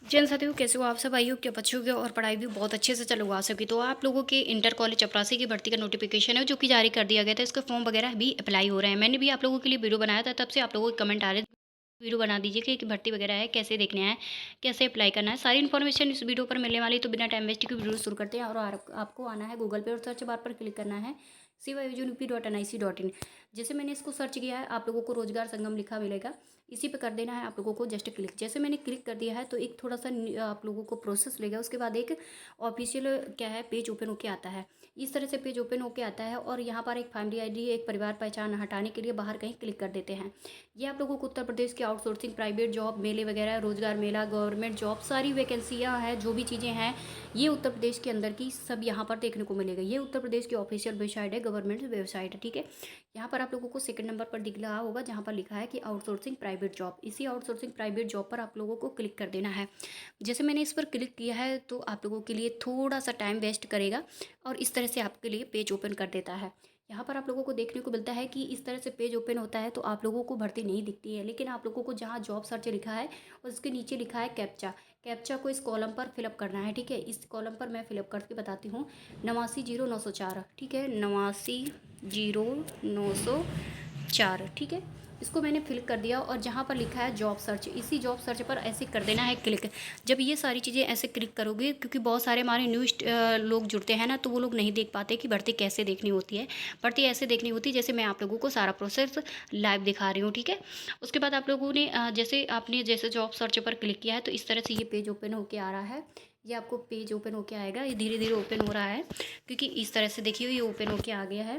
जैन साथियों, कैसे हो आप सब? आई हो क्या बच्चों के और पढ़ाई भी बहुत अच्छे से चालू हुआ सकी। तो आप लोगों के इंटर कॉलेज चपरासी की भर्ती का नोटिफिकेशन है जो कि जारी कर दिया गया था। इसके फॉर्म वगैरह भी अप्लाई हो रहे हैं। मैंने भी आप लोगों के लिए वीडियो बनाया था, तब से आप लोगों के कमेंट आ रहे थे वीडियो बना दीजिए कि भर्ती वगैरह है, कैसे देखने है, कैसे अप्लाई करना है। सारी इन्फॉर्मेशन इस वीडियो पर मिलने वाली। तो बिना टाइम वेस्ट के वीडियो शुरू करते हैं। और आपको आना है गूगल पे और सर्च बार पर क्लिक करना है CYUGNP.NIC.in। जैसे मैंने इसको सर्च किया है, आप लोगों को रोजगार संगम लिखा मिलेगा, इसी पे कर देना है आप लोगों को जस्ट क्लिक। जैसे मैंने क्लिक कर दिया है तो एक थोड़ा सा आप लोगों को प्रोसेस लेगा। उसके बाद एक ऑफिशियल क्या है पेज ओपन होके आता है। इस तरह से पेज ओपन होके आता है और यहाँ पर एक फैमिली आईडी, एक परिवार पहचान हटाने के लिए बाहर कहीं क्लिक कर देते हैं। ये आप लोगों को उत्तर प्रदेश के आउटसोर्सिंग प्राइवेट जॉब मेले वगैरह, रोजगार मेला, गवर्नमेंट जॉब, सारी वैकेंसियाँ हैं, जो भी चीज़ें हैं ये उत्तर प्रदेश के अंदर की सब यहाँ पर देखने को मिलेगा। ये उत्तर प्रदेश की ऑफिशियल वेबसाइट है, गवर्नमेंट वेबसाइट है, ठीक है। यहाँ पर आप लोगों को सेकंड नंबर पर दिख रहा होगा जहाँ पर लिखा है कि आउटसोर्सिंग प्राइवेट जॉब। इसी आउटसोर्सिंग प्राइवेट जॉब पर आप लोगों को क्लिक कर देना है। जैसे मैंने इस पर क्लिक किया है तो आप लोगों के लिए थोड़ा सा टाइम वेस्ट करेगा और इस तरह से आपके लिए पेज ओपन कर देता है। यहाँ पर आप लोगों को देखने को मिलता है कि इस तरह से पेज ओपन होता है तो आप लोगों को भर्ती नहीं दिखती है, लेकिन आप लोगों को जहाँ जॉब सर्च लिखा है और उसके नीचे लिखा है कैप्चा। कैप्चा को इस कॉलम पर फिलअप करना है, ठीक है। इस कॉलम पर मैं फिलअप करके बताती हूँ। 890904, ठीक है, 890904, ठीक है। इसको मैंने फिल कर दिया और जहाँ पर लिखा है जॉब सर्च, इसी जॉब सर्च पर ऐसे कर देना है क्लिक। जब ये सारी चीज़ें ऐसे क्लिक करोगे, क्योंकि बहुत सारे हमारे न्यू लोग जुड़ते हैं ना, तो वो लोग नहीं देख पाते कि भर्ती कैसे देखनी होती है। भर्ती ऐसे देखनी होती है जैसे मैं आप लोगों को सारा प्रोसेस लाइव दिखा रही हूँ, ठीक है। उसके बाद आप लोगों ने जैसे आपने जैसे जॉब सर्च पर क्लिक किया है तो इस तरह से ये पेज ओपन होके आ रहा है। ये आपको पेज ओपन होके आएगा, ये धीरे धीरे ओपन हो रहा है क्योंकि इस तरह से देखिए ये ओपन होके आ गया है।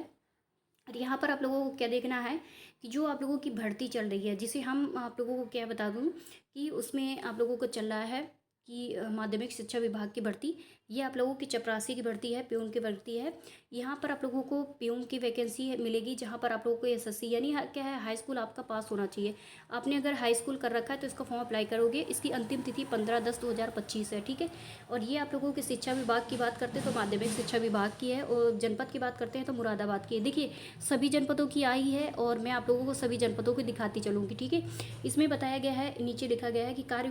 और यहाँ पर आप लोगों को क्या देखना है कि जो आप लोगों की भर्ती चल रही है, जिसे हम आप लोगों को क्या बता दूँ कि उसमें आप लोगों को चल रहा है कि माध्यमिक शिक्षा विभाग की भर्ती। ये आप लोगों की चपरासी की भर्ती है, प्यून की भर्ती है। यहाँ पर आप लोगों को प्यून की वैकेंसी मिलेगी, जहाँ पर आप लोगों को एसएससी यानी क्या है, हाई स्कूल आपका पास होना चाहिए। आपने अगर हाई स्कूल कर रखा है तो इसका फॉर्म अप्लाई करोगे। इसकी अंतिम तिथि 15/10/2025 है, ठीक है। और ये आप लोगों के शिक्षा विभाग की बात करते हैं तो माध्यमिक शिक्षा विभाग की है, और जनपद की बात करते हैं तो मुरादाबाद की है। देखिए सभी जनपदों की आई है और मैं आप लोगों को सभी जनपदों की दिखाती चलूँगी, ठीक है। इसमें बताया गया है, नीचे लिखा गया है कि कार्य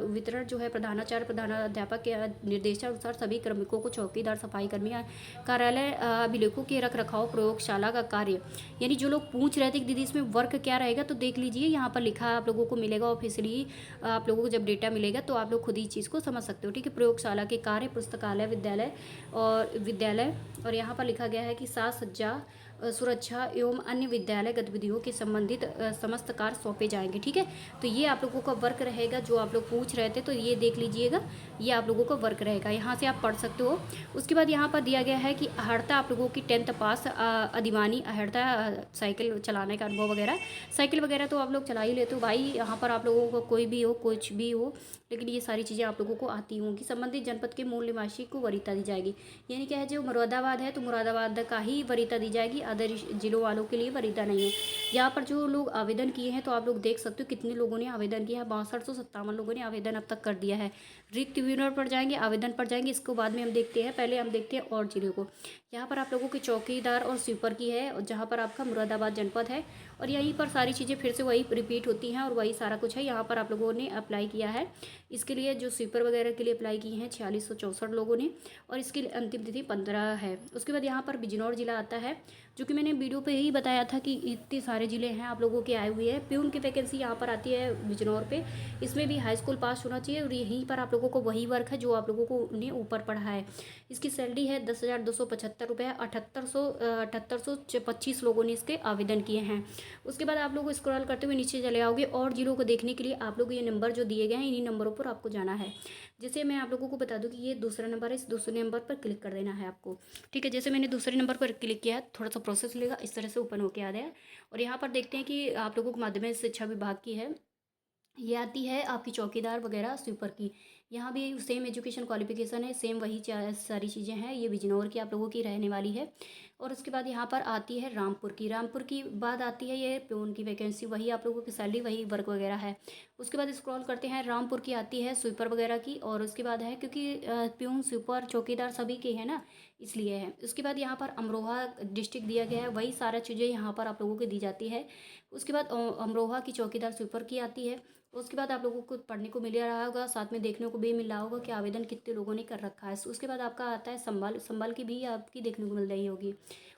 वितरण जो है प्रधानाचार्य प्रधानाध्यापक के निर्देशानुसार सभी कार्मिकों को चौकीदार, सफाई कर्मी, कार्यालय अभिलेखों के रख रखाव, प्रयोगशाला का कार्य। यानी जो लोग पूछ रहे थे कि दीदी इसमें वर्क क्या रहेगा, तो देख लीजिए यहाँ पर लिखा आप लोगों को मिलेगा ऑफिशियली। आप लोगों को जब डेटा मिलेगा तो आप लोग खुद ही चीज़ को समझ सकते हो, ठीक है। प्रयोगशाला के कार्य, पुस्तकालय, विद्यालय और यहाँ पर लिखा गया है कि साज सज्जा, सुरक्षा एवं अन्य विद्यालय गतिविधियों के संबंधित समस्त कार्य सौंपे जाएंगे, ठीक है। तो ये आप लोगों का वर्क रहेगा, जो आप लोग पूछ रहे थे तो ये देख लीजिएगा, ये आप लोगों का वर्क रहेगा, यहाँ से आप पढ़ सकते हो। उसके बाद यहाँ पर दिया गया है कि अहर्ता आप लोगों की 10th पास, अधिमानी अहर्ता, साइकिल चलाने का अनुभव वगैरह। साइकिल वगैरह तो आप लोग चला ही लेते हो भाई, यहाँ पर आप लोगों को कोई भी हो, कुछ भी हो, लेकिन ये सारी चीज़ें आप लोगों को आती होंगी। संबंधित जनपद के मूल निवासी को वरीयता दी जाएगी। यानी क्या है, जो मुरादाबाद है तो मुरादाबाद का ही वरीयता दी जाएगी, अदर जिलों वालों के लिए वरीयता नहीं है। यहाँ पर जो लोग आवेदन किए हैं तो आप लोग देख सकते हो कितने लोगों ने आवेदन किया है। 6257 लोगों ने आवेदन अब तक कर दिया है। रिक्त विवरण पर जाएंगे, आवेदन पर जाएंगे, इसको बाद में हम देखते हैं। पहले हम देखते हैं और जिले को। यहाँ पर आप लोगों की चौकीदार और स्वीपर की है, और जहाँ पर आपका मुरादाबाद जनपद है, और यहीं पर सारी चीज़ें फिर से वही रिपीट होती हैं और वही सारा कुछ है। यहाँ पर आप लोगों ने अप्लाई किया है, इसके लिए जो स्वीपर वगैरह के लिए अप्लाई की हैं 4664 लोगों ने, और इसकी अंतिम तिथि 15 है। उसके बाद यहाँ पर बिजनौर जिला आता है, जो कि मैंने वीडियो पे ही बताया था कि इतने सारे ज़िले हैं आप लोगों के आए हुए हैं। प्यून की वैकेंसी यहाँ पर आती है बिजनौर पे। इसमें भी हाई स्कूल पास होना चाहिए, और यहीं पर आप लोगों को वही वर्क है जो आप लोगों को ने ऊपर पढ़ा है। इसकी सैलरी है 10,275 रुपये। 7825 लोगों ने इसके आवेदन किए हैं। उसके बाद आप लोग स्क्रॉल करते हुए नीचे चले आओगे, और जिलों को देखने के लिए आप लोग ये नंबर जो दिए गए हैं, इन्हीं नंबरों पर आपको जाना है। जैसे मैं आप लोगों को बता दूं कि ये दूसरा नंबर है, इस दूसरे नंबर पर क्लिक कर देना है आपको, ठीक है। जैसे मैंने दूसरे नंबर पर क्लिक किया है, थोड़ा सा प्रोसेस लेगा, इस तरह से ओपन होके आ गया। और यहाँ पर देखते हैं कि आप लोगों को माध्यमिक शिक्षा विभाग की है, ये आती है आपकी चौकीदार वगैरह स्वीपर की। यहाँ भी सेम एजुकेशन क्वालिफिकेशन है, सेम वही सारी चीज़ें हैं। ये बिजनौर की आप लोगों की रहने वाली है। और उसके बाद यहाँ पर आती है रामपुर की बाद आती है ये प्यून की वैकेंसी, वही आप लोगों की सैलरी, वही वर्क वगैरह है। उसके बाद स्क्रॉल करते हैं, रामपुर की आती है स्वीपर वगैरह की, और उसके बाद है क्योंकि प्यून स्वीपर चौकीदार सभी के हैं ना, इसलिए है। उसके बाद यहाँ पर अमरोहा डिस्ट्रिक्ट दिया गया है, वही सारा चीज़ें यहाँ पर आप लोगों को दी जाती है। उसके बाद अमरोहा की चौकीदार स्वीपर की आती है। उसके बाद आप लोगों को पढ़ने को मिल रहा होगा, साथ में देखने को भी मिल रहा होगा कि आवेदन कितने लोगों ने कर रखा है। उसके बाद आपका आता है संबल, संबल की भी आपकी देखने को मिल रही होगी।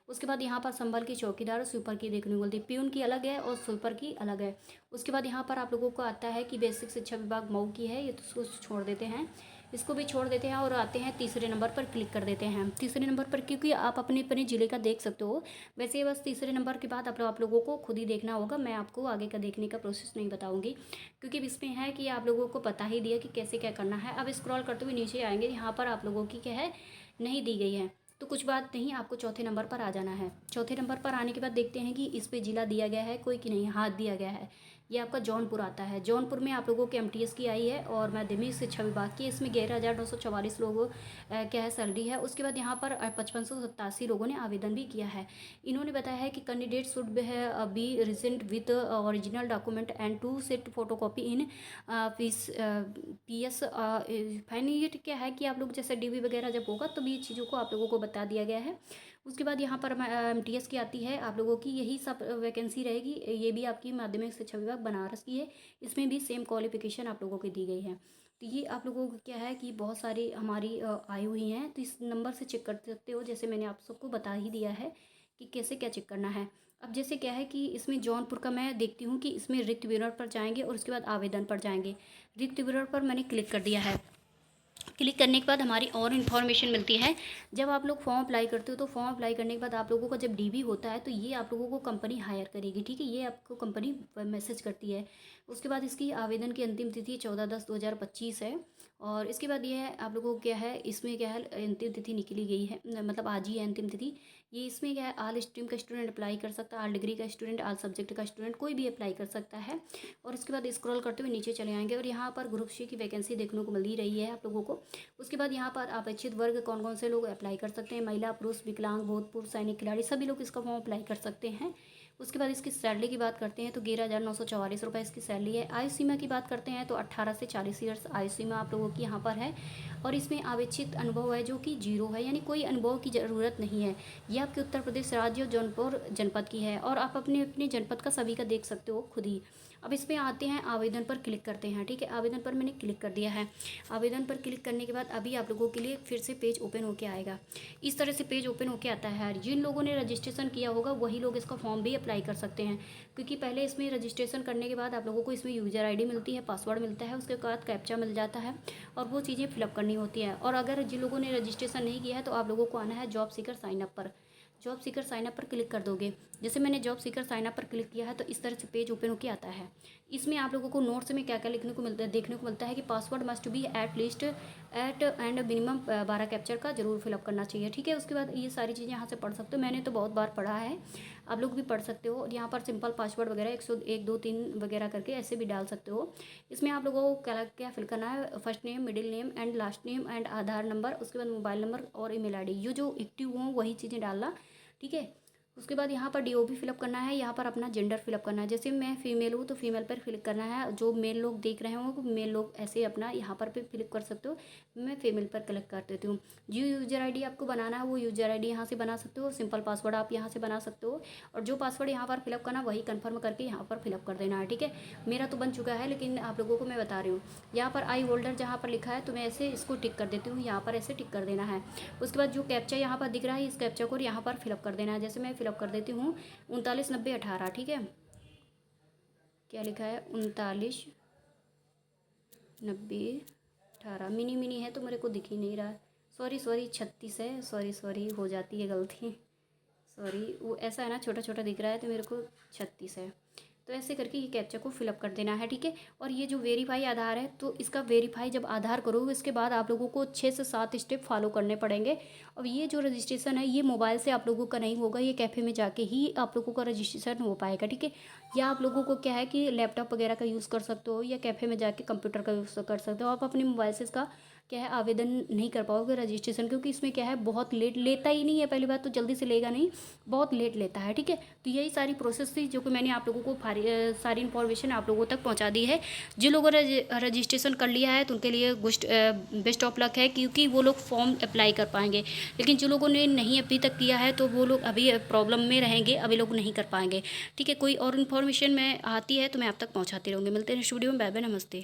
उसके बाद यहाँ पर संबल की चौकीदार और स्वीपर की देखने को मिलती है। प्यून की अलग है और स्वीपर की अलग है। उसके बाद यहाँ पर आप लोगों को आता है कि बेसिक शिक्षा विभाग मऊ की है, ये तो उसको छोड़ देते हैं, इसको भी छोड़ देते हैं और आते हैं तीसरे नंबर पर क्लिक कर देते हैं। तीसरे नंबर पर क्योंकि आप अपने अपने ज़िले का देख सकते हो, वैसे बस तीसरे नंबर के बाद आप लोगों को खुद ही देखना होगा। मैं आपको आगे का देखने का प्रोसेस नहीं बताऊंगी, क्योंकि इसमें है कि आप लोगों को पता ही दिया कि कैसे क्या करना है। अब स्क्रॉल करते हुए नीचे आएंगे, यहाँ पर आप लोगों की क्या है नहीं दी गई है, तो कुछ बात नहीं, आपको चौथे नंबर पर आ जाना है। चौथे नंबर पर आने के बाद देखते हैं कि इस पे ज़िला दिया गया है कोई कि नहीं। हाथ दिया गया है, ये आपका जौनपुर आता है। जौनपुर में आप लोगों के एमटीएस की आई है और माध्यमिक शिक्षा विभाग की, इसमें 11,944 लोगों क्या है सैलरी है। उसके बाद यहाँ पर 5587 लोगों ने आवेदन भी किया है। इन्होंने बताया है कि candidate should have be recent with original document and 2 set photo copy in PS fine. ये क्या है कि आप लोग जैसे DV वगैरह जब होगा तो भी चीज़ों को आप लोगों को बता दिया गया है। उसके बाद यहाँ पर MTS की आती है, आप लोगों की यही सब वैकेंसी रहेगी। ये भी आपकी माध्यमिक शिक्षा विभाग बनारस की है, इसमें भी सेम क्वालिफिकेशन आप लोगों की दी गई है। तो ये आप लोगों को क्या है कि बहुत सारी हमारी आई हुई हैं, तो इस नंबर से चेक कर सकते हो। जैसे मैंने आप सबको बता ही दिया है कि कैसे क्या चेक करना है। अब जैसे क्या है कि इसमें जौनपुर का मैं देखती हूँ कि इसमें रिक्त विवरण पर जाएंगे और उसके बाद आवेदन पर जाएंगे। रिक्त विवरण पर मैंने क्लिक कर दिया है। क्लिक करने के बाद हमारी और इन्फॉर्मेशन मिलती है। जब आप लोग फॉर्म अप्लाई करते हो तो फॉर्म अप्लाई करने के बाद आप लोगों का जब DV होता है तो ये आप लोगों को कंपनी हायर करेगी, ठीक है। ये आपको कंपनी मैसेज करती है। उसके बाद इसकी आवेदन की अंतिम तिथि 14/10/2025 है। और इसके बाद ये है आप लोगों को क्या है, इसमें क्या है अंतिम तिथि निकली गई है, मतलब आज ही है अंतिम तिथि। ये इसमें क्या है, ऑल स्ट्रीम का स्टूडेंट अप्लाई कर सकता है, ऑल डिग्री का स्टूडेंट, ऑल सब्जेक्ट का स्टूडेंट, कोई भी अप्लाई कर सकता है। और उसके बाद स्क्रॉल करते हुए नीचे चले आएंगे और यहाँ पर ग्रुप C की वैकेंसी देखने को मिल ही रही है आप लोगों को। उसके बाद यहाँ पर अपेक्षित वर्ग कौन कौन से लोग अप्लाई कर सकते हैं, महिला, पुरुष, विकलांग, भूतपूर्व सैनिक, खिलाड़ी, सभी लोग इसका फॉर्म अप्लाई कर सकते हैं। उसके बाद इसकी सैलरी की बात करते हैं तो 11,944 रुपये इसकी सैलरी है। आयु सीमा की बात करते हैं तो 18 से 40 ईयर्स आयु सीमा आप लोगों की यहाँ पर है। और इसमें आवेक्षित अनुभव है जो कि 0 है, यानी कोई अनुभव की ज़रूरत नहीं है। ये आपके उत्तर प्रदेश राज्य जौनपुर जनपद की है और आप अपने अपने जनपद का सभी का देख सकते हो खुद ही। अब इस पर आते हैं, आवेदन पर क्लिक करते हैं, ठीक है। आवेदन पर मैंने क्लिक कर दिया है। आवेदन पर क्लिक करने के बाद अभी आप लोगों के लिए फिर से पेज ओपन होकर आएगा। इस तरह से पेज ओपन होकर आता है। जिन लोगों ने रजिस्ट्रेशन किया होगा वही लोग इसका फॉर्म भी अप्लाई कर सकते हैं, क्योंकि पहले इसमें रजिस्ट्रेशन करने के बाद आप लोगों को इसमें यूज़र ID मिलती है, पासवर्ड मिलता है, उसके बाद कैप्चा मिल जाता है और वो चीज़ें फिलअप करनी होती है। और अगर जिन लोगों ने रजिस्ट्रेशन नहीं किया है तो आप लोगों को आना है जॉब सीकर साइनअप पर। जॉब सीकर साइनअप पर क्लिक कर दोगे। जैसे मैंने जॉब सीकर साइनअप पर क्लिक किया है तो इस तरह से पेज ओपन होकर आता है। इसमें आप लोगों को नोट्स में क्या क्या लिखने को मिलता है, देखने को मिलता है कि password must be at least at and minimum 12 capture का जरूर फिलअप करना चाहिए, ठीक है। उसके बाद ये सारी चीज़ें यहाँ से पढ़ सकते हो, मैंने तो बहुत बार पढ़ा है, आप लोग भी पढ़ सकते हो। और यहाँ पर सिंपल पासवर्ड वगैरह 101 2 3 वगैरह करके ऐसे भी डाल सकते हो। इसमें आप लोगों को क्या क्या फिल करना है, first name, middle name and last name and Aadhaar number, उसके बाद मोबाइल नंबर और ईमेल ID, ये जो एक्टिव हों वही चीज़ें डालना, ठीक है। उसके बाद यहाँ पर DOB फिलअप करना है, यहाँ पर अपना जेंडर फिलअप करना है। जैसे मैं फीमेल हूँ तो फीमेल पर क्लिक करना है। जो मेल लोग देख रहे हो मेल लोग ऐसे अपना यहाँ पर फिलअप कर सकते हो। मैं फीमेल पर क्लिक कर देती हूँ। जो यूज़र ID आपको बनाना है वो यूज़र ID यहाँ से बना सकते हो। सिंपल पासवर्ड आप यहाँ से बना सकते हो और जो पासवर्ड यहाँ पर फिलअप करना वही कन्फर्म करके यहाँ पर फिलअप कर देना है, ठीक है। मेरा तो बन चुका है लेकिन आप लोगों को मैं बता रही हूँ। यहाँ पर आई होल्डर जहाँ पर लिखा है तो मैं ऐसे इसको टिक कर देती हूँ, यहाँ पर ऐसे टिक कर देना है। उसके बाद जो कैप्चा यहाँ पर दिख रहा है इस कैप्चा को यहाँ पर फिलअप कर देना है। जैसे मैं फिलअप कर देती हूँ 399018, ठीक है। क्या लिखा है 399018, मिनी मिनी है तो मेरे को दिख ही नहीं रहा। सॉरी 36 है, सॉरी हो जाती है गलती, सॉरी। वो ऐसा है ना, छोटा छोटा दिख रहा है तो मेरे को 36 है। तो ऐसे करके ये कैप्चा को फिलअप कर देना है, ठीक है। और ये जो वेरीफाई आधार है तो इसका वेरीफाई जब आधार करोगे इसके बाद आप लोगों को 6 से 7 स्टेप फॉलो करने पड़ेंगे। अब ये जो रजिस्ट्रेशन है ये मोबाइल से आप लोगों का नहीं होगा, ये कैफ़े में जाके ही आप लोगों का रजिस्ट्रेशन हो पाएगा, ठीक है। या आप लोगों को क्या है कि लैपटॉप वगैरह का यूज़ कर सकते हो या कैफ़े में जाके कंप्यूटर का यूज़ कर सकते हो। आप अपने मोबाइल से इसका क्या है आवेदन नहीं कर पाओगे रजिस्ट्रेशन, क्योंकि इसमें क्या है बहुत लेट लेता ही नहीं है, पहली बात तो जल्दी से लेगा नहीं, बहुत लेट लेता है, ठीक है। तो यही सारी प्रोसेस थी जो कि मैंने आप लोगों को सारी इन्फॉर्मेशन आप लोगों तक पहुँचा दी है। जिन लोगों ने रजिस्ट्रेशन कर लिया है तो उनके लिए बेस्ट ऑफ लक है, क्योंकि वो लोग फॉर्म अप्लाई कर पाएंगे। लेकिन जो लोगों ने नहीं अभी तक किया है तो वो लोग अभी प्रॉब्लम में रहेंगे, अभी लोग नहीं कर पाएंगे, ठीक है। कोई और इन्फॉर्मेशन में आती है तो मैं आप तक पहुँचाती रहूँगी। मिलते हैं नेक्स्ट वीडियो में। बाय बाय, नमस्ते।